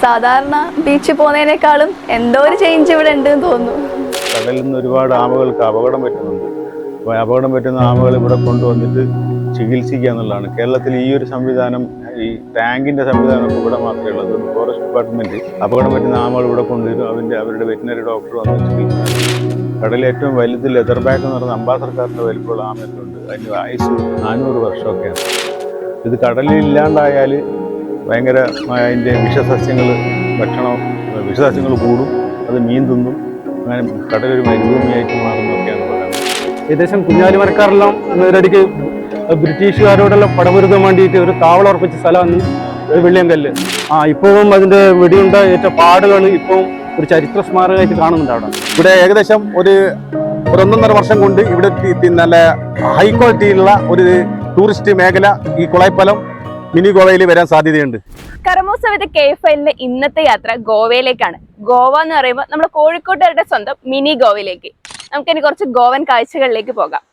സാധാരണ ബീച്ചിൽ പോകുന്നതിനേക്കാളും എന്തോ ഒരു ചേഞ്ച് ഇവിടെ ഉണ്ടെന്ന് തോന്നുന്നു. കടലിൽ നിന്ന് ഒരുപാട് ആമകൾക്ക് അപകടം പറ്റുന്നുണ്ട്. അപ്പോൾ അപകടം പറ്റുന്ന ആമകൾ ഇവിടെ കൊണ്ടുവന്നിട്ട് ചികിത്സിക്കുക എന്നുള്ളതാണ്. കേരളത്തിൽ ഈ ഒരു സംവിധാനം, ഈ ടാങ്കിൻ്റെ സംവിധാനം ഇവിടെ മാത്രമേ ഉള്ളൂ. അതുകൊണ്ട് ഫോറസ്റ്റ് ഡിപ്പാർട്ട്മെൻറ്റ് അപകടം പറ്റുന്ന ആമകൾ ഇവിടെ കൊണ്ടുവരും. അവരുടെ വെറ്റിനറി ഡോക്ടർ വന്ന് ചികിത്സിക്കും. കടലിൽ ഏറ്റവും വലുത് ലെതർ ബാക്ക് എന്ന് പറയുന്ന അംബാസഡർക്കാരൻ്റെ വലിപ്പമുള്ള ആമയൊക്കെയുണ്ട്. അതിൻ്റെ ആയുസ് 400 വർഷമൊക്കെയാണ്. ഇത് കടലിൽ ഇല്ലാണ്ടായാൽ ഭയങ്കര അതിൻ്റെ വിഷസസ്യങ്ങൾ കൂടും. അത് മീൻ തിന്നും. അങ്ങനെ കടലൊരു മരുഭൂമിയായിട്ട് മാറുന്നൊക്കെയാണ് പറയുന്നത്. ഏകദേശം കുഞ്ഞാലിമരക്കാരെല്ലാം നേരടിക്ക് ബ്രിട്ടീഷുകാരോടെല്ലാം പടപൊരുതാൻ വേണ്ടിയിട്ട് ഒരു താവളം ഉറപ്പിച്ച സ്ഥലമാണ് വെള്ളിയങ്കല്ല്. ഇപ്പോഴും അതിൻ്റെ വെടിയുണ്ട ഏറ്റ പാടുകൾ ഇപ്പോഴും ഒരു ചരിത്ര സ്മാരകമായിട്ട് കാണുന്നുണ്ട് അവിടെ. ഇവിടെ ഏകദേശം ഒരു 1.5 വർഷം കൊണ്ട് ഇവിടെ നല്ല ഹൈ ക്വാളിറ്റിയുള്ള ഒരു ടൂറിസ്റ്റ് മേഖല ഈ കുളായിപ്പാലം മിനി ഗോവയിൽ വരാൻ സാധ്യതയുണ്ട്. കർമ്മോത്സവ വിത്ത് KFLന്റെ ഇന്നത്തെ യാത്ര ഗോവയിലേക്കാണ്. ഗോവ എന്ന് പറയുമ്പോൾ നമ്മുടെ കോഴിക്കോട്ടുകാരുടെ സ്വന്തം മിനി ഗോവയിലേക്ക്. നമുക്കിനി കുറച്ച് ഗോവൻ കാഴ്ചകളിലേക്ക് പോകാം.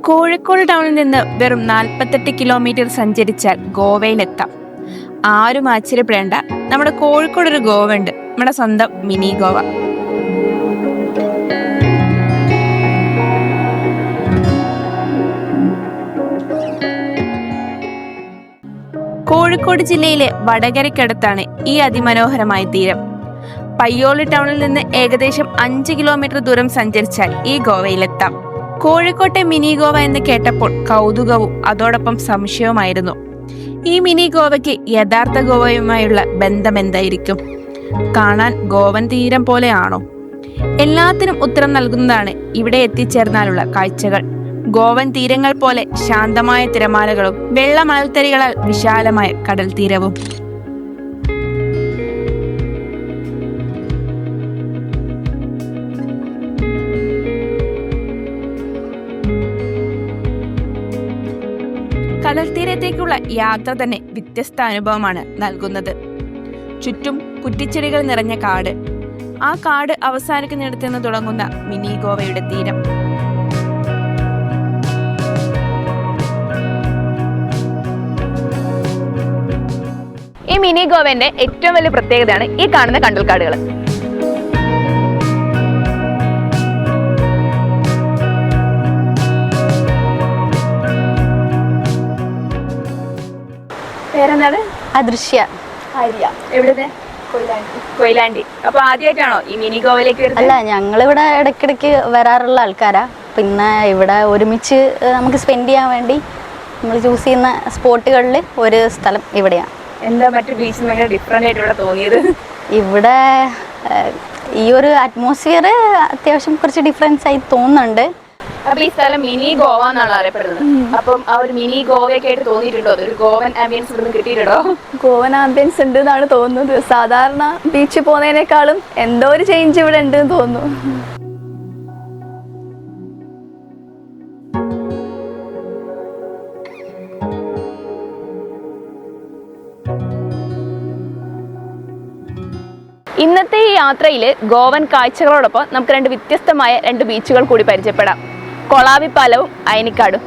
കോഴിക്കോട് ടൗണിൽ നിന്ന് വെറും 48 കിലോമീറ്റർ സഞ്ചരിച്ചാൽ ഗോവയിലെത്താം. ആരും ആശ്ചര്യപ്പെടേണ്ട, നമ്മുടെ കോഴിക്കോട് ഒരു ഗോവ ഉണ്ട്, നമ്മുടെ സ്വന്തം മിനി ഗോവ. കോഴിക്കോട് ജില്ലയിലെ വടകരയ്ക്കടുത്താണ് ഈ അതിമനോഹരമായ തീരം. പയ്യോളി ടൗണിൽ നിന്ന് ഏകദേശം 5 കിലോമീറ്റർ ദൂരം സഞ്ചരിച്ചാൽ ഈ ഗോവയിലെത്താം. കോഴിക്കോട്ടെ മിനി ഗോവ എന്ന് കേട്ടപ്പോൾ കൗതുകവും അതോടൊപ്പം സംശയവുമായിരുന്നു. ഈ മിനി ഗോവയ്ക്ക് യഥാർത്ഥ ഗോവയുമായുള്ള ബന്ധം എന്തായിരിക്കും? കാണാൻ ഗോവൻ തീരം പോലെയാണോ? എല്ലാത്തിനും ഉത്തരം നൽകുന്നതാണ് ഇവിടെ എത്തിച്ചേർന്നാലുള്ള കാഴ്ചകൾ. ഗോവൻ തീരങ്ങൾ പോലെ ശാന്തമായ തിരമാലകളും വെള്ള മണൽത്തരികളാൽ വിശാലമായ കടൽ തീരവും. കടൽ തീരത്തേക്കുള്ള യാത്ര തന്നെ വ്യത്യസ്ത അനുഭവമാണ് നൽകുന്നത്. ചുറ്റും കുറ്റിച്ചെടികൾ നിറഞ്ഞ കാട്. ആ കാട് അവസാനിക്കുന്നിടത്ത് നിന്ന് തുടങ്ങുന്ന മിനി ഗോവയുടെ തീരം. ഈ മിനി ഗോവന്റെ ഏറ്റവും വലിയ പ്രത്യേകതയാണ് ഈ കാണുന്ന കണ്ടൽക്കാടുകൾ. പേരെന്താണ്? അദൃശ്യ. എവിടുത്തെ? കൊയിലാണ്ടി. അപ്പൊ ആദ്യമായിട്ടാണോ ഈ മിനി ഗോവയിലേക്ക് വരുന്നത്? അല്ല, ഞങ്ങളിവിടെ ഇടയ്ക്കിടയ്ക്ക് വരാറുള്ള ആൾക്കാരാ. പിന്നെ ഇവിടെ ഒരുമിച്ച് നമുക്ക് സ്പെൻഡ് ചെയ്യാൻ വേണ്ടി നമ്മൾ ചൂസ് ചെയ്യുന്ന സ്പോട്ടുകളിൽ ഒരു സ്ഥലം ഇവിടെയാണ്. എന്താ മറ്റു ബീച്ചിൽ ഭയങ്കര ഡിഫറെന്റ് ആയിട്ട് ഇവിടെ തോന്നിയത്? ഇവിടെ ഈ ഒരു അറ്റ്മോസ്ഫിയർ അത്യാവശ്യം കുറച്ച് ഡിഫറൻസ് ആയി തോന്നുന്നുണ്ട്. അപ്പൊ ഈ സ്ഥലം മിനി ഗോവ എന്നാണ് അറിയപ്പെടുന്നത്. അപ്പം ആ ഒരു മിനി ഗോവയൊക്കെ ആയിട്ട് തോന്നിയിട്ടുണ്ടോ? ഒരു ഗോവൻ ആംബിയൻസ് ഇവിടുന്ന് കിട്ടിയിട്ടുണ്ടോ? ഗോവൻ ആംബിയൻസ് ഉണ്ട് എന്നാണ് തോന്നുന്നത്. സാധാരണ ബീച്ചിൽ പോകുന്നതിനേക്കാളും എന്തോ ഒരു ചേഞ്ച് ഇവിടെ ഉണ്ട് എന്ന് തോന്നുന്നു. ഇന്നത്തെ ഈ യാത്രയിൽ ഗോവൻ കാഴ്ചകളോടൊപ്പം നമുക്ക് 2 വ്യത്യസ്തമായ 2 ബീച്ചുകൾ കൂടി പരിചയപ്പെടാം. കൊളാവിപ്പാലവും അയനിക്കാടും.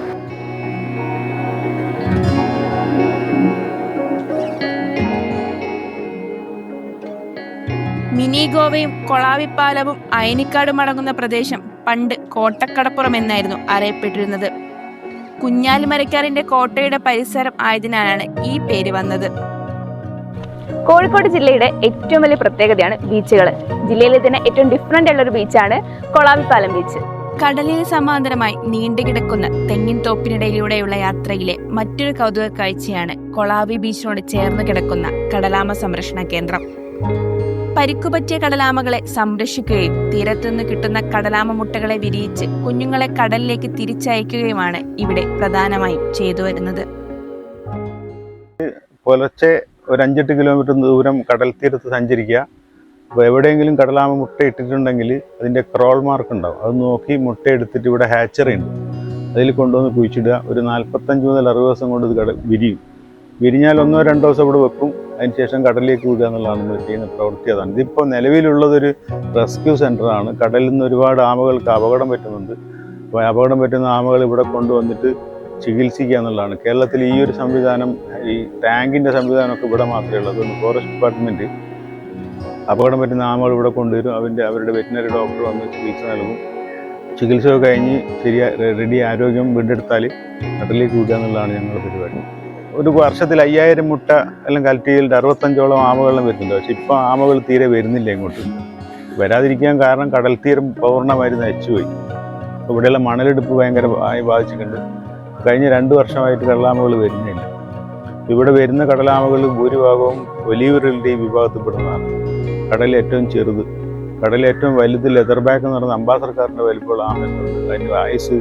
മിനി ഗോവയും കൊളാവിപ്പാലവും അയനിക്കാടും അടങ്ങുന്ന പ്രദേശം പണ്ട് കോട്ടക്കടപ്പുറം എന്നായിരുന്നു അറിയപ്പെട്ടിരുന്നത്. കുഞ്ഞാലിമരക്കാരന്റെ കോട്ടയുടെ പരിസരം ആയതിനാലാണ് ഈ പേര് വന്നത്. കോഴിക്കോട് ജില്ലയുടെ ഏറ്റവും വലിയ പ്രത്യേകതയാണ് ബീച്ചുകൾ. ജില്ലയിലെ തന്നെ ഏറ്റവും ഡിഫറെന്റ് ഉള്ള ഒരു ബീച്ചാണ് കൊളാവിപ്പാലം ബീച്ച്. കടലിന് സമാന്തരമായി നീണ്ടുകിടക്കുന്ന തെങ്ങിൻ തോപ്പിനിടയിലൂടെയുള്ള യാത്രയിലെ മറ്റൊരു കൗതുക കാഴ്ചയാണ് കൊളാവി ബീച്ചിനോട് ചേർന്ന് കിടക്കുന്ന കടലാമ സംരക്ഷണ കേന്ദ്രം. പരിക്കുപറ്റിയ കടലാമകളെ സംരക്ഷിക്കുകയും തീരത്തുനിന്ന് കിട്ടുന്ന കടലാമ മുട്ടകളെ വിരിയിച്ച് കുഞ്ഞുങ്ങളെ കടലിലേക്ക് തിരിച്ചയക്കുകയുമാണ് ഇവിടെ പ്രധാനമായും ചെയ്തു വരുന്നത്. പുലർച്ചെ ഒരു 5-8 കിലോമീറ്റർ ദൂരം കടൽ തീരത്ത് സഞ്ചരിക്കുക. അപ്പോൾ എവിടെയെങ്കിലും കടലാമ മുട്ട ഇട്ടിട്ടുണ്ടെങ്കിൽ അതിൻ്റെ ക്രോൾ മാർക്ക് ഉണ്ടാവും. അത് നോക്കി മുട്ട എടുത്തിട്ട് ഇവിടെ ഹാച്ചറി ഉണ്ട്. അതിൽ കൊണ്ടുവന്ന് കുഴിച്ചിടുക. ഒരു 45 മുതൽ 60 ദിവസം കൊണ്ട് ഇത് വിരിയും. വിരിഞ്ഞാൽ 1-2 ദിവസം ഇവിടെ വെക്കും. അതിനുശേഷം കടലിലേക്ക് വിടുക എന്നുള്ളതാണ് നമ്മൾ ചെയ്യുന്ന പ്രവൃത്തി. അതാണ് ഇതിപ്പോൾ നിലവിലുള്ളതൊരു റെസ്ക്യൂ സെൻ്ററാണ്. കടലിൽ നിന്ന് ഒരുപാട് ആമകൾക്ക് അപകടം പറ്റുന്നുണ്ട്. അപ്പോൾ അപകടം പറ്റുന്ന ആമകൾ ഇവിടെ കൊണ്ടുവന്നിട്ട് ചികിത്സിക്കുക എന്നുള്ളതാണ്. കേരളത്തിൽ ഈ ഒരു സംവിധാനം, ഈ ടാങ്കിൻ്റെ സംവിധാനമൊക്കെ ഇവിടെ മാത്രമേ ഉള്ളൂ. അതുകൊണ്ട് ഫോറസ്റ്റ് ഡിപ്പാർട്ട്മെൻറ്റ് അപകടം പറ്റുന്ന ആമകൾ ഇവിടെ കൊണ്ടുവരും. അവരുടെ വെറ്റിനറി ഡോക്ടർ വന്ന് ചികിത്സ നൽകും. ചികിത്സയൊക്കെ കഴിഞ്ഞ് റെഡി ആരോഗ്യം വീണ്ടെടുത്താൽ കടലിലേക്ക് വിടുക എന്നുള്ളതാണ് ഞങ്ങളുടെ പരിപാടി. ഒരു വർഷത്തിൽ 5000 മുട്ട എല്ലാം കളക്ട് ചെയ്തിട്ട് 65ഓളം ആമകളെല്ലാം വരുന്നുണ്ട്. പക്ഷെ ഇപ്പോൾ ആമകൾ തീരെ വരുന്നില്ല ഇങ്ങോട്ട്. വരാതിരിക്കാൻ കാരണം കടൽ തീരം പൂർണ്ണമായിട്ട് നശിച്ചുപോയി. ഇവിടെയുള്ള മണലെടുപ്പ് ഭയങ്കരമായി ബാധിച്ചിട്ടുണ്ട്. കഴിഞ്ഞ 2 വർഷമായിട്ട് കടലാമകൾ വരുന്നില്ല. ഇവിടെ വരുന്ന കടലാമകൾ ഭൂരിഭാഗവും ഒലീവ് റിൽഡി വിഭാഗത്തിൽപ്പെടുന്നതാണ്. കടലിൽ ഏറ്റവും ചെറുത്, കടലിൽ ഏറ്റവും വലുത് ലെതർ ബാക്ക് എന്ന് പറയുന്ന അംബാസഡർക്കാരൻ്റെ വലിപ്പമുള്ള ആമകളുണ്ട്. അതിൻ്റെ ആയുസ്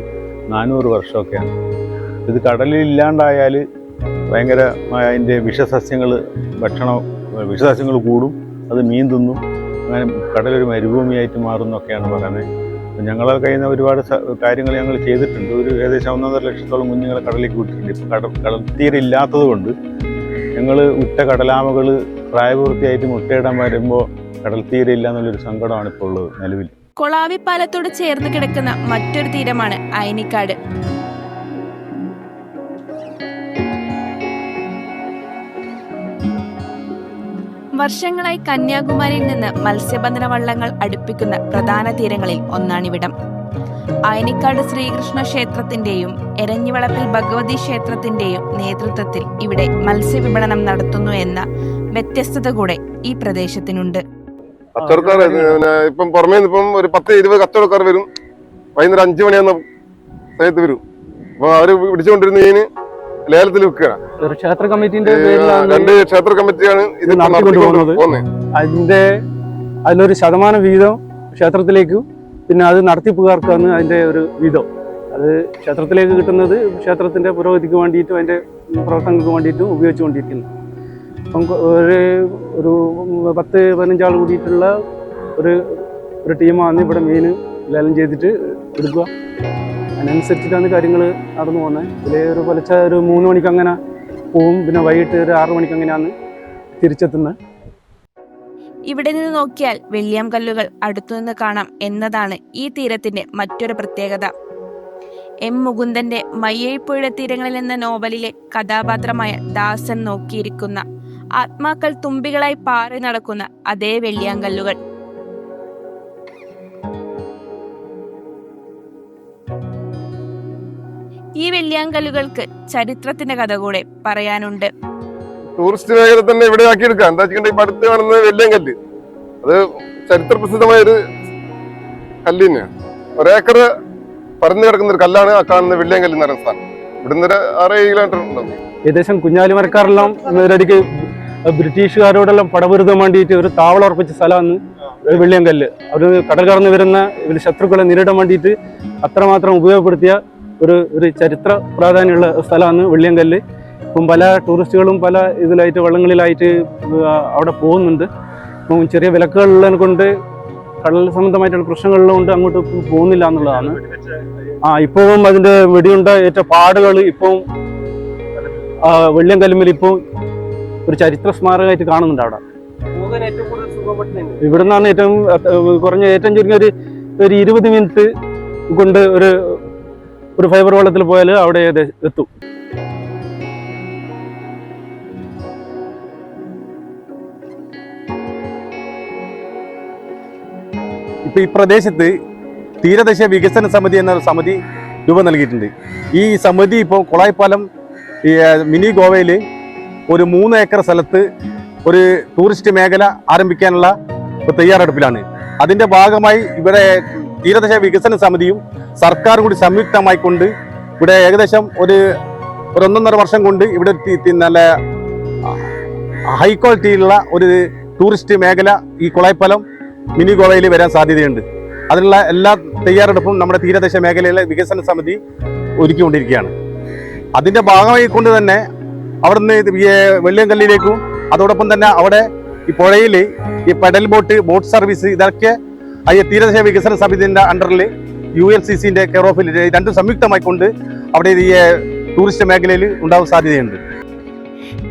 400 വർഷമൊക്കെയാണ്. ഇത് കടലിൽ ഇല്ലാണ്ടായാൽ ഭയങ്കര അതിൻ്റെ വിഷസസ്യങ്ങൾ കൂടും. അത് മീൻ തിന്നും. അങ്ങനെ കടലൊരു മരുഭൂമിയായിട്ട് മാറുന്നൊക്കെയാണ് പറയുന്നത്. ഞങ്ങളെ കയ്യിൽ നിന്ന് ഒരുപാട് കാര്യങ്ങൾ ഞങ്ങൾ ചെയ്തിട്ടുണ്ട്. ഏകദേശം 1.5 ലക്ഷത്തോളം കുഞ്ഞുങ്ങളെ കടലിലേക്ക് വിട്ടിട്ടുണ്ട്. ഇപ്പം കടൽ തീരെ ഇല്ലാത്തത് കൊണ്ട് ഞങ്ങൾ വിട്ട കടലാമകൾ പ്രായപൂർത്തിയായിട്ട് മുട്ടയിടാൻ വരുമ്പോൾ കടൽ തീരെ ഇല്ല എന്നുള്ളൊരു സങ്കടമാണ് ഇപ്പോൾ ഉള്ളത് നിലവിൽ. കൊളാവി പാലത്തോട് ചേർന്ന് കിടക്കുന്ന മറ്റൊരു തീരമാണ് അയനിക്കാട്. വർഷങ്ങളായി കന്യാകുമാരിയിൽ നിന്ന് മത്സ്യബന്ധന വള്ളങ്ങൾ അടുപ്പിക്കുന്ന പ്രധാന തീരങ്ങളിൽ ഒന്നാണിവിടം. അയനിക്കാട് ശ്രീകൃഷ്ണ ക്ഷേത്രത്തിന്റെയും എരഞ്ഞിവളപ്പിൽ ഭഗവതി ക്ഷേത്രത്തിന്റെയും നേതൃത്വത്തിൽ ഇവിടെ മത്സ്യവിപണനം നടത്തുന്നു എന്ന വ്യത്യസ്തത കൂടെ ഈ പ്രദേശത്തിനുണ്ട്. കച്ചവടക്കാർ ഇപ്പം പുറമേ ഇപ്പം ഒരു 10-20 കച്ചവടക്കാർ വരും. വൈകുന്നേരം 5 മണിയാകുന്ന സമയത്ത് വരും. അപ്പൊ അവര് പിടിച്ചുകൊണ്ടിരുന്ന മീന് ലേലത്തിൽ വിൽക്കുകയാണ്. ഒരു ക്ഷേത്ര കമ്മിറ്റിന്റെ 2 ക്ഷേത്ര കമ്മിറ്റിയാണ് ഇത് നടത്തിക്കൊണ്ടുപോകുന്നത്. അതിലൊരു ശതമാനം വീതം ക്ഷേത്രത്തിലേക്കും പിന്നെ അത് നടത്തിപ്പുകാർക്കാണ് അതിന്റെ ഒരു വീതം. അത് ക്ഷേത്രത്തിലേക്ക് കിട്ടുന്നത് ക്ഷേത്രത്തിന്റെ പുരോഗതിക്ക് വേണ്ടിയിട്ടും അതിന്റെ പ്രവർത്തനങ്ങൾക്ക് വേണ്ടിയിട്ടും ഉപയോഗിച്ചുകൊണ്ടിരിക്കുന്നു. അപ്പം ഒരു 10-15 ആൾ കൂടിയിട്ടുള്ള ഒരു ടീമാണ് ഇവിടെ മീൻ ലേലം ചെയ്തിട്ട് എടുക്കുക. അതിനനുസരിച്ചിട്ടാണ് കാര്യങ്ങൾ നടന്നു പോകുന്നത്. ഇതിൽ ഒരു പുലർച്ച ഒരു 3 മണിക്ക് അങ്ങനെ പോവും. പിന്നെ വൈകിട്ട് ഒരു 6 മണിക്ക് അങ്ങനെയാണ് തിരിച്ചെത്തുന്നത്. ഇവിടെ നിന്ന് നോക്കിയാൽ വെള്ളിയാം കല്ലുകൾ അടുത്തുനിന്ന് കാണാം എന്നതാണ് ഈ തീരത്തിന്റെ മറ്റൊരു പ്രത്യേകത. എം മുകുന്ദന്റെ മയ്യഴിപ്പുഴ തീരങ്ങളിൽ എന്ന നോവലിലെ കഥാപാത്രമായ ദാസൻ നോക്കിയിരിക്കുന്ന ആത്മാക്കൾ തുമ്പികളായി പാറി നടക്കുന്ന അതേ വെള്ളിയാങ്കല്ലുകൾ. ഈ വെള്ളിയാങ്കല്ലുകൾക്ക് ചരിത്രത്തിന്റെ കഥ കൂടെ പറയാനുണ്ട്. ടൂറിസ്റ്റ് മേഖല തന്നെ ഇവിടെ ആക്കിയെടുക്കാം. എന്താ വെച്ചിട്ടുണ്ടെങ്കിൽ ഇപ്പൊ അടുത്ത് കാണുന്നത് വെള്ളിയങ്കല്ല്, അത് ചരിത്ര പ്രസിദ്ധമായ ഒരു കല്ല് തന്നെയാണ്. 1 ഏക്കർ പരന്നു കിടക്കുന്ന ഒരു കല്ലാണ് ആ കാണുന്ന വെള്ളിയങ്കല്ല് എന്ന് പറയുന്ന സ്ഥലം. ഇവിടുന്ന് ഒരു 6-7 കിലോമീറ്റർ ഉണ്ടാവും. ഏകദേശം കുഞ്ഞാലിമരക്കാരെല്ലാം ഇതിനിടയ്ക്ക് ബ്രിട്ടീഷുകാരോടെല്ലാം പടപൊരുതാൻ വേണ്ടിയിട്ട് ഒരു താവളം ഉറപ്പിച്ച സ്ഥലമാണ് വെള്ളിയങ്കല്ല്. അവർ കടൽ കടന്ന് വരുന്ന ശത്രുക്കളെ നേരിടാൻ വേണ്ടിയിട്ട് അത്രമാത്രം ഉപയോഗപ്പെടുത്തിയ ഒരു ചരിത്ര പ്രാധാന്യമുള്ള സ്ഥലമാണ് വെള്ളിയങ്കല്ല്. ഇപ്പം പല ടൂറിസ്റ്റുകളും പല ഇതിലായിട്ട് വള്ളങ്ങളിലായിട്ട് അവിടെ പോകുന്നുണ്ട്. ഇപ്പം ചെറിയ വിലക്കുകളിനെ കൊണ്ട് കടൽ സംബന്ധമായിട്ടുള്ള പ്രശ്നങ്ങളുള്ളതുകൊണ്ട് അങ്ങോട്ട് പോകുന്നില്ല എന്നുള്ളതാണ്. ഇപ്പോഴും അതിൻ്റെ വെടിയുണ്ട ഏറ്റ പാടുകൾ ഇപ്പം വെള്ളിയങ്കല്ലുമ്മൽ ഇപ്പോൾ ഒരു ചരിത്ര സ്മാരകമായിട്ട് കാണുന്നുണ്ട്. അവിടെ ഇവിടെ നിന്നാണ് ഏറ്റവും ചുരുങ്ങിയ ഒരു 20 മിനിറ്റ് കൊണ്ട് ഒരു ഫൈബർ വള്ളത്തിൽ പോയാൽ അവിടെ എത്തും. ഇപ്പൊ ഈ പ്രദേശത്ത് തീരദേശ വികസന സമിതി എന്ന സമിതി രൂപം നൽകിയിട്ടുണ്ട്. ഈ സമിതി ഇപ്പോൾ കൊളായിപ്പാലം മിനി ഗോവയിൽ ഒരു 3 ഏക്കർ സ്ഥലത്ത് ഒരു ടൂറിസ്റ്റ് മേഖല ആരംഭിക്കാനുള്ള തയ്യാറെടുപ്പിലാണ്. അതിന്റെ ഭാഗമായി ഇവിടെ തീരദേശ വികസന സമിതിയും സർക്കാരും കൂടി സംയുക്തമായിക്കൊണ്ട് ഇവിടെ ഏകദേശം ഒരു 1.5 വർഷം കൊണ്ട് ഇവിടെ നല്ല ഹൈ ക്വാളിറ്റിയിലുള്ള ഒരു ടൂറിസ്റ്റ് മേഖല ഈ കൊളായിപ്പാലം മിനി ഗോവയിൽ വരാൻ സാധ്യതയുണ്ട്. അതിനുള്ള എല്ലാ തയ്യാറെടുപ്പും നമ്മുടെ തീരദേശ മേഖലയിലെ വികസന സമിതി ഒരുക്കിക്കൊണ്ടിരിക്കുകയാണ്. അതിന്റെ ഭാഗമായി കൊണ്ട് തന്നെ അവിടുന്ന് വെള്ളിയങ്കല്ലിലേക്കും അതോടൊപ്പം തന്നെ അവിടെ ഈ പുഴയിൽ ഈ പെഡൽ ബോട്ട് സർവീസ് ഇതൊക്കെ തീരദേശ വികസന സമിതിന്റെ അണ്ടറിൽ ULCCന്റെ കെയർ ഓഫിൽ രണ്ടും സംയുക്തമായി കൊണ്ട് അവിടെ ഈ ടൂറിസ്റ്റ് മേഖലയിൽ ഉണ്ടാവാൻ സാധ്യതയുണ്ട്.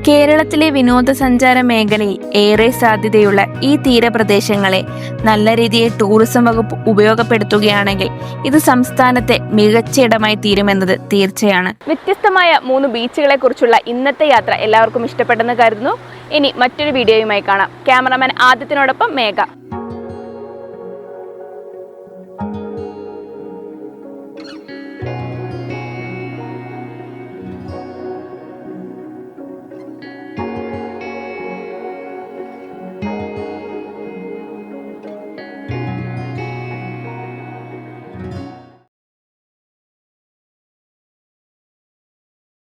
കേരളത്തിലെ വിനോദസഞ്ചാര മേഖലയിൽ ഏറെ സാധ്യതയുള്ള ഈ തീരപ്രദേശങ്ങളെ നല്ല രീതിയിൽ ടൂറിസം വകുപ്പ് ഉപയോഗപ്പെടുത്തുകയാണെങ്കിൽ ഇത് സംസ്ഥാനത്തെ മികച്ച ഇടമായി തീരുമെന്നത് തീർച്ചയാണ്. വ്യത്യസ്തമായ 3 ബീച്ചുകളെ കുറിച്ചുള്ള ഇന്നത്തെ യാത്ര എല്ലാവർക്കും ഇഷ്ടപ്പെട്ടെന്ന് കരുതുന്നു. ഇനി മറ്റൊരു വീഡിയോയുമായി കാണാം. ക്യാമറമാൻ ആദിത്യനോടൊപ്പം മേഘ.